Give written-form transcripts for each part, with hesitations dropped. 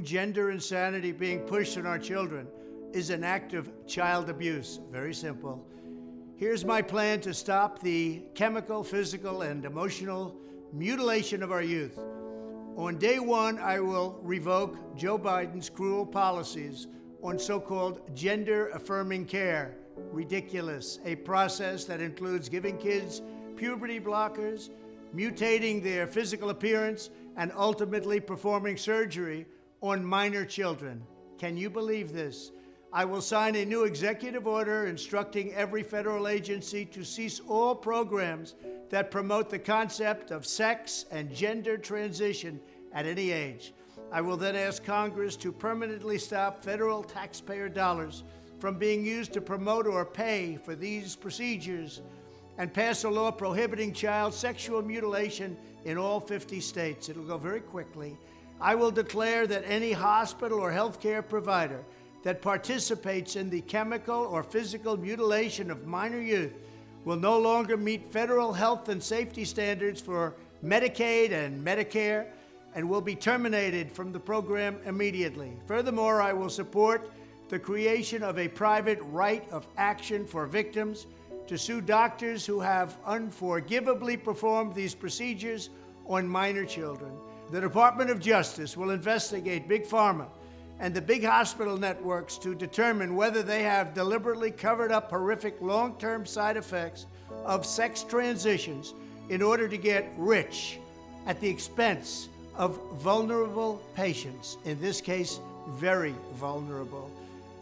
Gender insanity being pushed on our children is an act of child abuse. Very simple. Here's my plan to stop the chemical, physical, and emotional mutilation of our youth. On day one, I will revoke Joe Biden's cruel policies on so-called gender-affirming care. Ridiculous. A process that includes giving kids puberty blockers, mutating their physical appearance, and ultimately performing surgery on minor children. Can you believe this? I will sign a new executive order instructing every federal agency to cease all programs that promote the concept of sex and gender transition at any age. I will then ask Congress to permanently stop federal taxpayer dollars from being used to promote or pay for these procedures and pass a law prohibiting child sexual mutilation in all 50 states. It'll go very quickly. I will declare that any hospital or healthcare provider that participates in the chemical or physical mutilation of minor youth will no longer meet federal health and safety standards for Medicaid and Medicare and will be terminated from the program immediately. Furthermore, I will support the creation of a private right of action for victims to sue doctors who have unforgivably performed these procedures on minor children. The Department of Justice will investigate Big Pharma and the big hospital networks to determine whether they have deliberately covered up horrific long-term side effects of sex transitions in order to get rich at the expense of vulnerable patients, in this case, very vulnerable.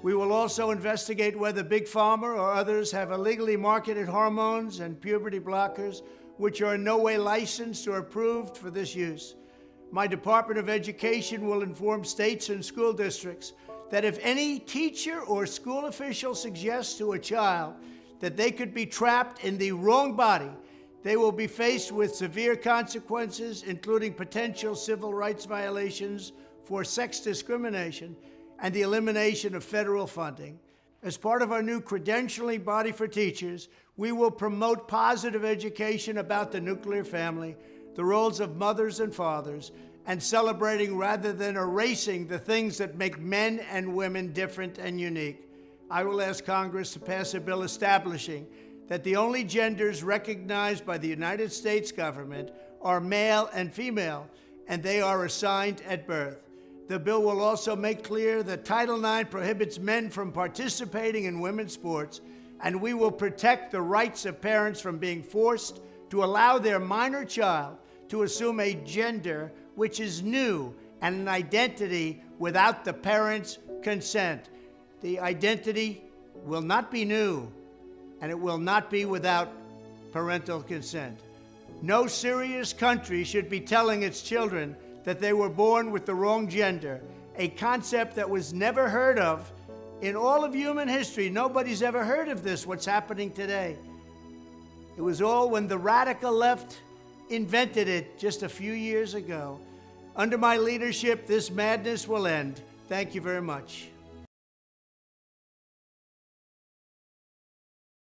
We will also investigate whether Big Pharma or others have illegally marketed hormones and puberty blockers which are in no way licensed or approved for this use. My Department of Education will inform states and school districts that if any teacher or school official suggests to a child that they could be trapped in the wrong body, they will be faced with severe consequences, including potential civil rights violations for sex discrimination and the elimination of federal funding. As part of our new credentialing body for teachers, we will promote positive education about the nuclear family, the roles of mothers and fathers, and celebrating rather than erasing the things that make men and women different and unique. I will ask Congress to pass a bill establishing that the only genders recognized by the United States government are male and female, and they are assigned at birth. The bill will also make clear that Title IX prohibits men from participating in women's sports, and we will protect the rights of parents from being forced to allow their minor child to assume a gender which is new and an identity without the parents' consent. The identity will not be new, and it will not be without parental consent. No serious country should be telling its children that they were born with the wrong gender, a concept that was never heard of in all of human history. Nobody's ever heard of this, what's happening today. It was all when the radical left invented it just a few years ago. Under my leadership, this madness will end. Thank you very much.